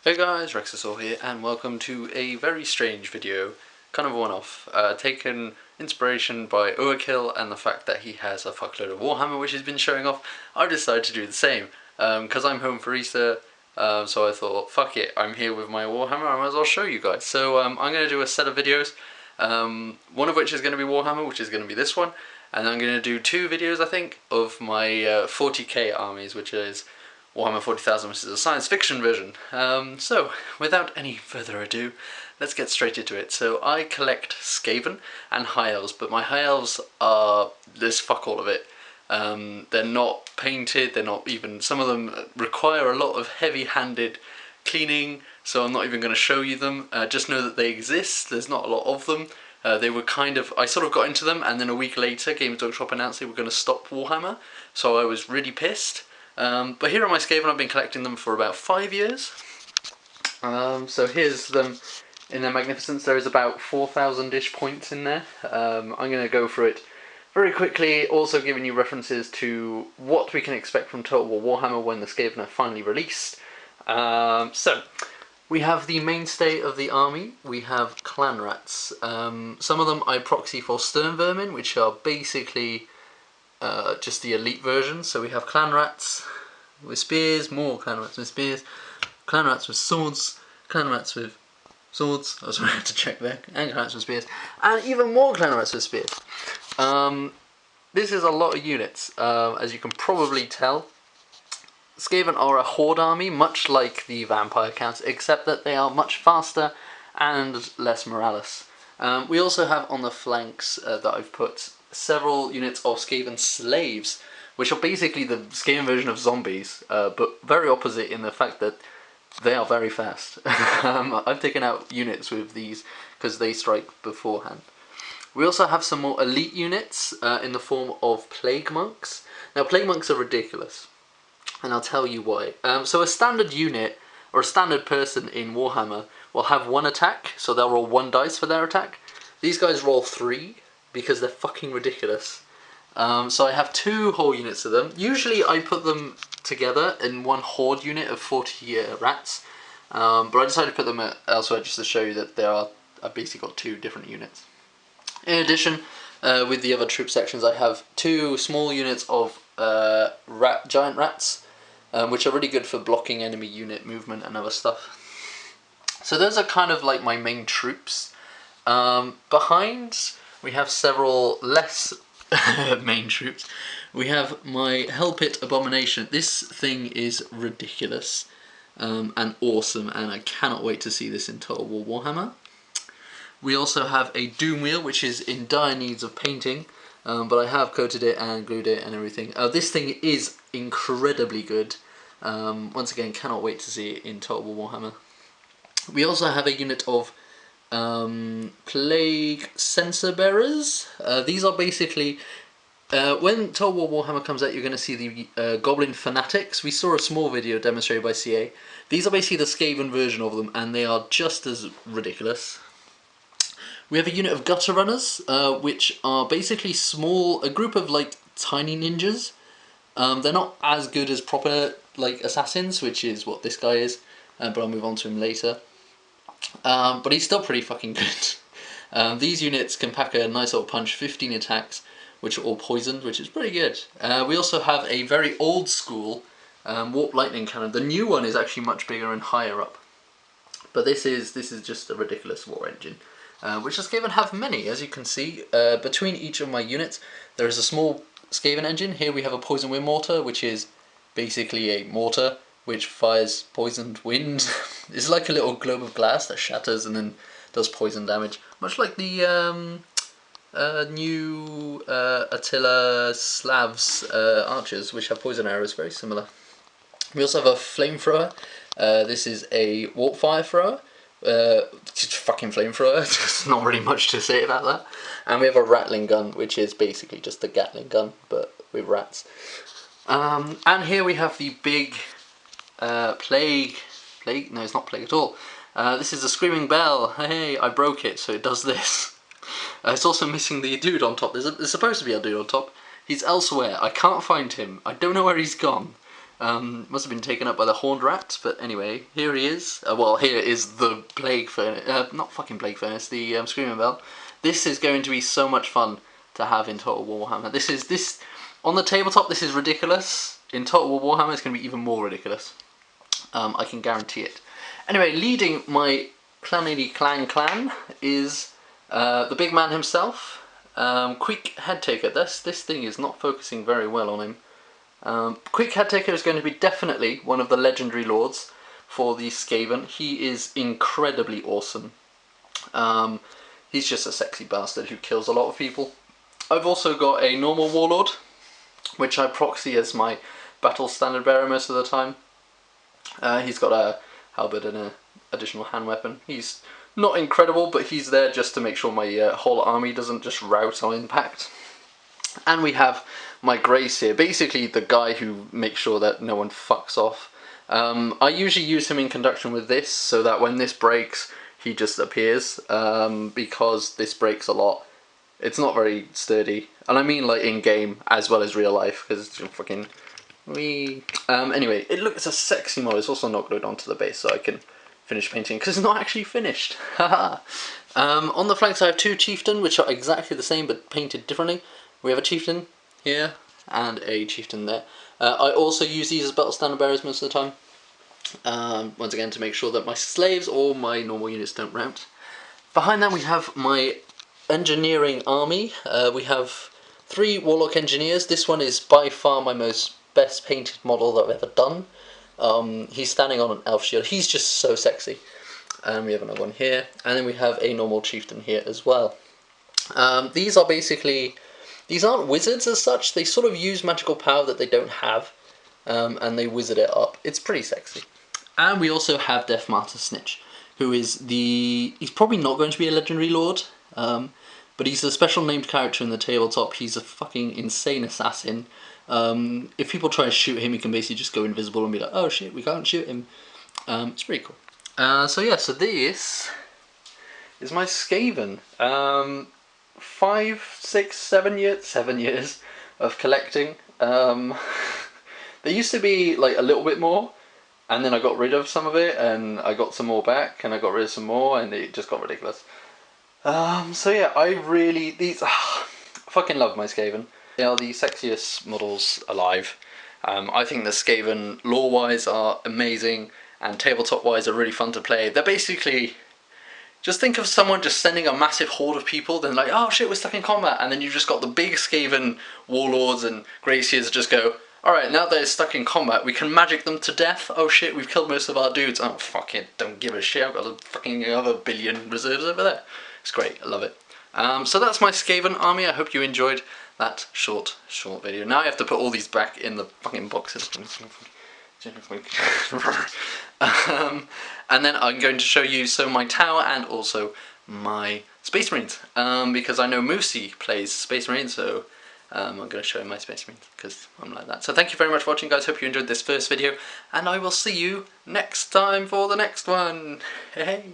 Hey guys, Rexasaur here, and welcome to a very strange video, kind of a one-off, taken inspiration by Overkill and the fact that he has a fuckload of Warhammer which he's been showing off. I decided to do the same, because I'm home for Easter, so I thought, fuck it, I'm here with my Warhammer, I might as well show you guys. So I'm going to do a set of videos, one of which is going to be Warhammer, which is going to be this one, and I'm going to do two videos, I think, of my 40k armies, which is Warhammer 40,000, which is a science fiction version. So, without any further ado, let's get straight into it. So, I collect Skaven and High Elves, but my High Elves are, there's fuck all of it. They're not painted, they're not even, some of them require a lot of heavy-handed cleaning, so I'm not even going to show you them. Just know that they exist, there's not a lot of them. They were kind of, I sort of got into them, and then a week later, Games Workshop announced they were going to stop Warhammer, so I was really pissed. But here are my Skaven. I've been collecting them for about 5 years. So here's them in their magnificence. There is about 4,000-ish points in there. I'm going to go through it very quickly, also giving you references to what we can expect from Total War Warhammer when the Skaven are finally released. So, we have the mainstay of the army. We have clan rats. Some of them I proxy for stern vermin, which are basically just the elite version. So we have clan rats with spears, more clan rats with spears, clan rats with swords, clan rats with swords, I was going to have to check there, and clan rats with spears, and even more clan rats with spears. This is a lot of units, as you can probably tell. Skaven are a horde army, much like the vampire counts, except that they are much faster and less morales. We also have on the flanks that I've put several units of Skaven slaves, which are basically the Skaven version of zombies, but very opposite in the fact that they are very fast. I've taken out units with these because they strike beforehand. We also have some more elite units in the form of plague monks. Now plague monks are ridiculous, and I'll tell you why. So a standard unit, or a standard person in Warhammer, will have one attack, so they'll roll 1 dice for their attack. These guys roll 3, because they're fucking ridiculous. So I have 2 whole units of them. Usually I put them together in one horde unit of 40 rats, but I decided to put them elsewhere just to show you that I've basically got 2 different units. In addition, with the other troop sections, I have 2 small units of giant rats, which are really good for blocking enemy unit movement and other stuff. So those are kind of like my main troops. Behind, we have several less main troops. We have my Hell Pit Abomination. This thing is ridiculous and awesome, and I cannot wait to see this in Total War Warhammer. We also have a Doom Wheel, which is in dire needs of painting, but I have coated it and glued it and everything. This thing is incredibly good. Once again, cannot wait to see it in Total War Warhammer. We also have a unit of Plague Sensor Bearers. These are basically, when Total War Warhammer comes out, you're going to see the Goblin Fanatics. We saw a small video demonstrated by CA. These are basically the Skaven version of them, and they are just as ridiculous. We have a unit of Gutter Runners, which are basically a group of like tiny ninjas. They're not as good as proper like assassins, which is what this guy is, but I'll move on to him later. But he's still pretty fucking good. These units can pack a nice little punch, 15 attacks, which are all poisoned, which is pretty good. We also have a very old school Warp Lightning Cannon. The new one is actually much bigger and higher up. But this is just a ridiculous war engine, which Skaven have many. As you can see, between each of my units, there is a small Skaven engine. Here we have a Poison Wind Mortar, which is basically a mortar which fires poisoned wind. It's like a little globe of glass that shatters and then does poison damage. Much like the new Attila Slavs archers, which have poison arrows, very similar. We also have a flamethrower. This is a warp fire thrower. Just fucking flamethrower, there's not really much to say about that. And we have a rattling gun, which is basically just a Gatling gun, but with rats. And here we have the big plague, no it's not plague at all. This is a Screaming Bell. Hey, I broke it, so it does this. It's also missing the dude on top. There's supposed to be a dude on top. He's elsewhere. I can't find him. I don't know where he's gone. Must have been taken up by the horned rat, but anyway, here he is. Well, here is the plague furnace, not fucking plague furnace, the screaming bell. This is going to be so much fun to have in Total War Warhammer. This on the tabletop. This is ridiculous. In Total War Warhammer, it's going to be even more ridiculous. I can guarantee it. Anyway, leading my Clanny Clan is the big man himself, Quick Headtaker. This thing is not focusing very well on him. Quick Headtaker is going to be definitely one of the legendary lords for the Skaven. He is incredibly awesome. He's just a sexy bastard who kills a lot of people. I've also got a normal warlord, which I proxy as my battle standard bearer most of the time. He's got a halberd and an additional hand weapon. He's not incredible, but he's there just to make sure my whole army doesn't just rout on impact. And we have my Grace here, basically the guy who makes sure that no one fucks off. I usually use him in conjunction with this, so that when this breaks, he just appears, because this breaks a lot. It's not very sturdy, and I mean like in game as well as real life, because it's fucking wee. Anyway, it's a sexy model. It's also not glued onto the base, so I can finish painting because it's not actually finished. On the flanks I have two chieftain, which are exactly the same but painted differently. We have a chieftain here and a chieftain there. I also use these as battle standard bearers most of the time. Once again, to make sure that my slaves or my normal units don't rout. Behind that we have my engineering army. We have 3 warlock engineers. This one is by far my best painted model that I've ever done. He's standing on an elf shield. He's just so sexy. And we have another one here, and then we have a normal chieftain here as well. These are basically, these aren't wizards as such. They sort of use magical power that they don't have, and they wizard it up. It's pretty sexy. And we also have Death Martyr Snitch, who is he's probably not going to be a legendary lord, but he's a special named character in the tabletop. He's a fucking insane assassin. If people try to shoot him, he can basically just go invisible and be like, oh shit, we can't shoot him. It's pretty cool. So yeah, so this is my Skaven. 5, 6, 7 years of collecting. There used to be like a little bit more, and then I got rid of some of it, and I got some more back, and I got rid of some more, and it just got ridiculous. So yeah, I fucking love my Skaven. They are the sexiest models alive. I think the Skaven lore-wise are amazing, and tabletop-wise are really fun to play. They're basically, just think of someone just sending a massive horde of people, then like, oh shit, we're stuck in combat, and then you've just got the big Skaven warlords and Graciers just go, alright, now they're stuck in combat, we can magic them to death. Oh shit, we've killed most of our dudes. Oh fuck it, don't give a shit, I've got a fucking other billion reserves over there. It's great, I love it. So that's my Skaven army. I hope you enjoyed that short video. Now I have to put all these back in the fucking boxes. And then I'm going to show you my tower and also my Space Marines, because I know Moosey plays Space Marines, so I'm going to show you my Space Marines because I'm like that. So thank you very much for watching, guys. Hope you enjoyed this first video, and I will see you next time for the next one. Hey.